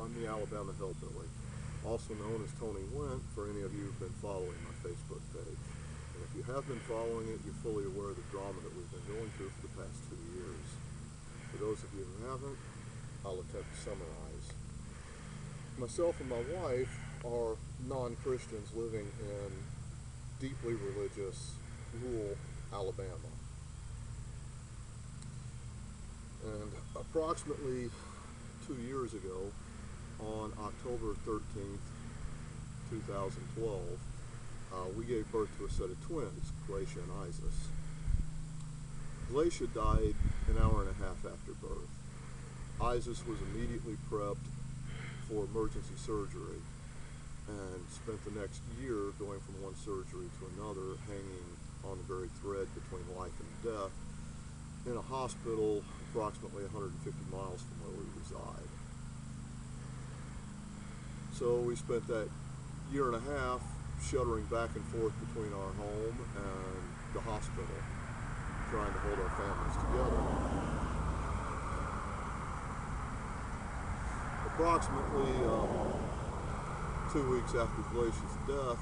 I'm the Alabama Hillbilly, also known as Tony Went for any of you who've been following my Facebook page. And if you have been following it, you're fully aware of the drama that we've been going through for the past 2 years. For those of you who haven't, I'll attempt to summarize. Myself and my wife are non-Christians living in deeply religious rural Alabama. And approximately 2 years ago, on October 13th, 2012, we gave birth to a set of twins, Glaysa and Isis. Glaysa died an hour and a half after birth. Isis was immediately prepped for emergency surgery and spent the next year going from one surgery to another, hanging on the very thread between life and death in a hospital approximately 150 miles from where we reside. So we spent that year and a half shuttling back and forth between our home and the hospital, trying to hold our families together. Approximately 2 weeks after Glaysa's death,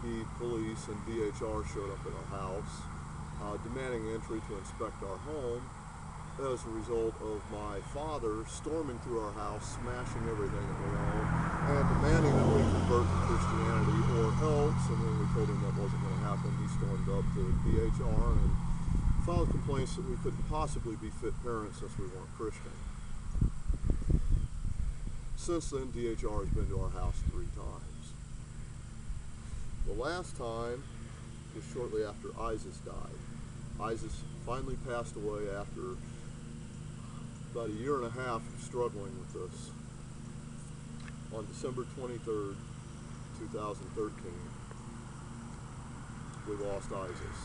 the police and DHR showed up at our house, demanding entry to inspect our home as a result of my father storming through our house, smashing everything that we own, and demanding that we convert to Christianity or else. And when we told him that wasn't going to happen, he stormed up to DHR and filed complaints that we couldn't possibly be fit parents since we weren't Christian. Since then, DHR has been to our house 3 times. The last time was shortly after Isis died. Isis finally passed away after about a year and a half of struggling with this. On December 23rd, 2013, we lost Isis.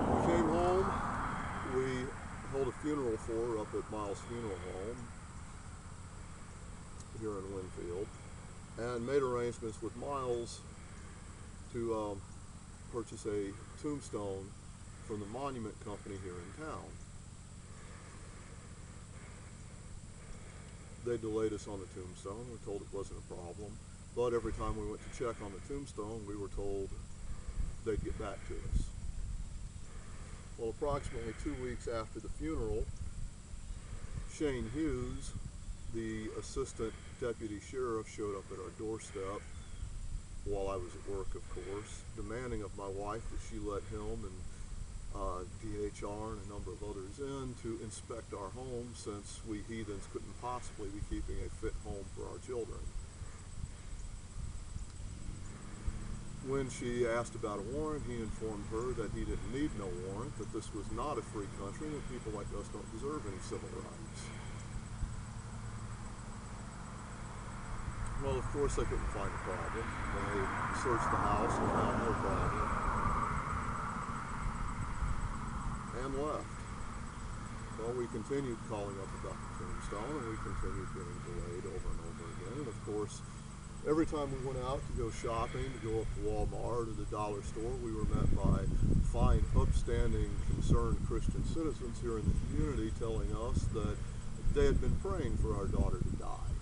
We came home, we held a funeral for her up at Miles Funeral Home here in Winfield, and made arrangements with Miles to purchase a tombstone from the monument company here in town. They delayed us on the tombstone. We were told it wasn't a problem, but every time we went to check on the tombstone, we were told they'd get back to us. Well, approximately 2 weeks after the funeral, Shane Hughes, the assistant deputy sheriff, showed up at our doorstep while I was at work, of course, demanding of my wife that she let him and DHR and a number of others in to inspect our home, since we heathens couldn't possibly be keeping a fit home for our children. When she asked about a warrant, he informed her that he didn't need no warrant, that this was not a free country, and that people like us don't deserve any civil rights. Well, of course, they couldn't find a problem. They searched the house and found no problem, and left. Well, we continued calling up about the tombstone, and we continued getting delayed over and over again. And of course, every time we went out to go shopping, to go up to Walmart or the dollar store, we were met by fine, upstanding, concerned Christian citizens here in the community telling us that they had been praying for our daughter to die.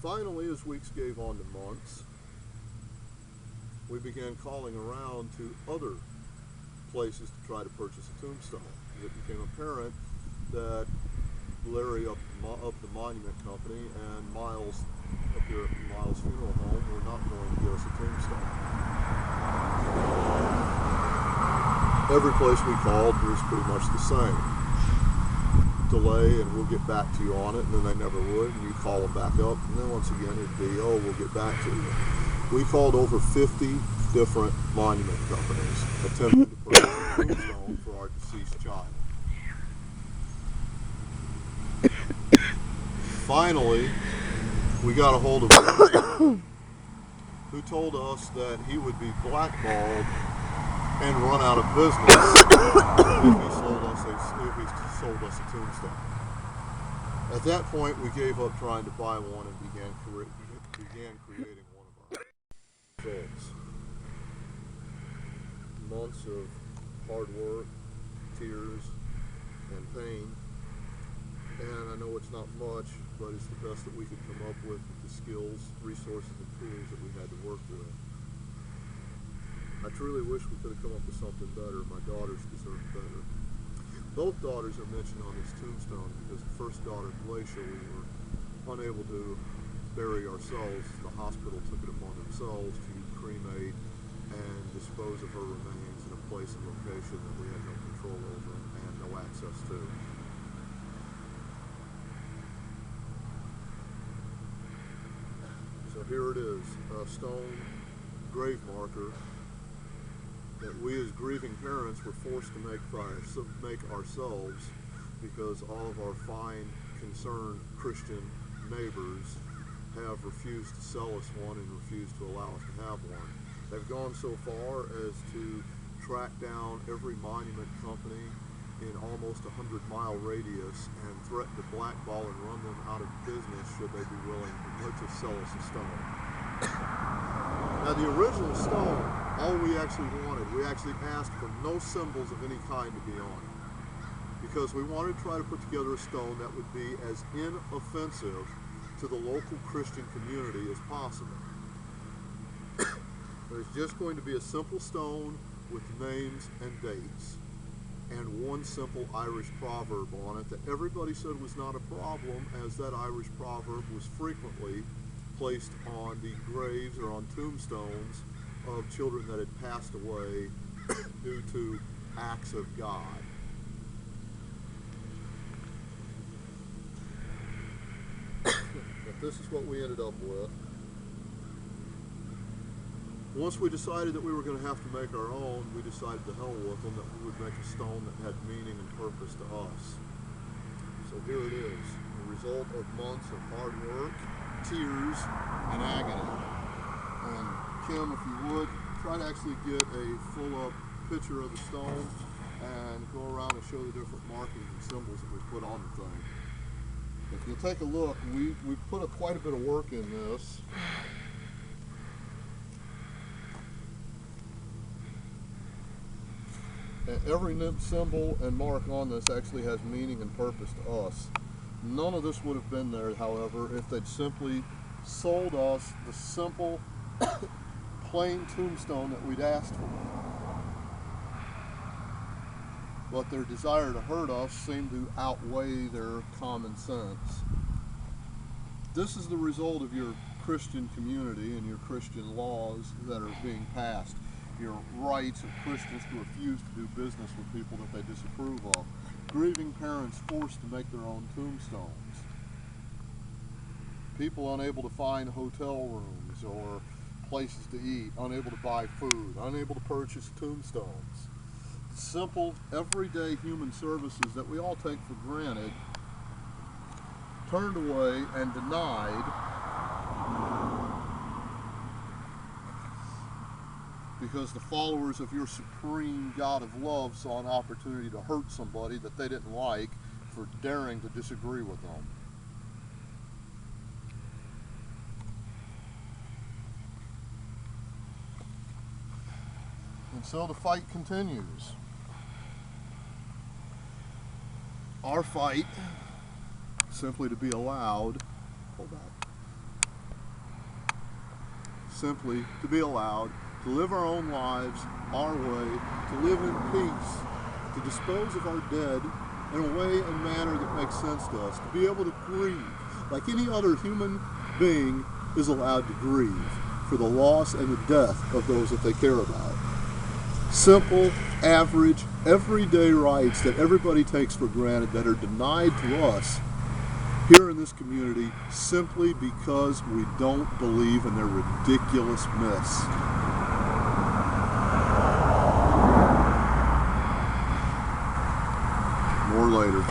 Finally, as weeks gave on to months, we began calling around to other places to try to purchase a tombstone. It became apparent that Larry up the monument company and Miles up here at Miles Funeral Home were not going to get us a tombstone. Every place we called was pretty much the same. Delay, and we'll get back to you on it, and then they never would, and you call them back up, and then once again it'd be, oh, we'll get back to you. We called over 50 different monument companies attempting to purchase a tombstone for our deceased child. Finally, we got a hold of him, who told us that he would be blackballed and run out of business if he sold us a tombstone. At that point, we gave up trying to buy one and began creating one of our souls. months of hard work, tears, and pain. And I know it's not much, but it's the best that we could come up with the skills, resources, and tools that we had to work with. I truly wish we could have come up with something better. My daughters deserve better. Both daughters are mentioned on this tombstone because the first daughter, Glaysa, we were unable to bury ourselves. The hospital took it upon themselves to cremate and dispose of her remains in a place and location that we had no control over and no access to. So here it is, a stone grave marker that we as grieving parents were forced to make ourselves because all of our fine, concerned Christian neighbors have refused to sell us one and refused to allow us to have one. They've gone so far as to track down every monument company in almost a 100-mile radius and threaten to blackball and run them out of business should they be willing to sell us a stone. Now the original stone, all we actually wanted, we actually asked for no symbols of any kind to be on it, because we wanted to try to put together a stone that would be as inoffensive to the local Christian community as possible. There's just going to be a simple stone with names and dates and one simple Irish proverb on it that everybody said was not a problem, as that Irish proverb was frequently placed on the graves or on tombstones of children that had passed away due to acts of God. But this is what we ended up with. Once we decided that we were going to have to make our own, we decided to hell with them, that we would make a stone that had meaning and purpose to us. So here it is, the result of months of hard work, tears, and agony. And Kim, if you would, try to actually get a full-up picture of the stone and go around and show the different markings and symbols that we put on the thing. If you'll take a look, we put quite a bit of work in this. And every symbol and mark on this actually has meaning and purpose to us. None of this would have been there, however, if they'd simply sold us the simple, plain tombstone that we'd asked for. But their desire to hurt us seemed to outweigh their common sense. This is the result of your Christian community and your Christian laws that are being passed. Your rights of Christians to refuse to do business with people that they disapprove of. Grieving parents forced to make their own tombstones. People unable to find hotel rooms or places to eat, unable to buy food, unable to purchase tombstones. Simple, everyday human services that we all take for granted, turned away and denied because the followers of your supreme God of love saw an opportunity to hurt somebody that they didn't like for daring to disagree with them. And so the fight continues. Our fight, simply to be allowed, simply to be allowed to live our own lives, our way, to live in peace, to dispose of our dead in a way and manner that makes sense to us, to be able to grieve like any other human being is allowed to grieve for the loss and the death of those that they care about. Simple, average, everyday rights that everybody takes for granted that are denied to us here in this community simply because we don't believe in their ridiculous myths. More later.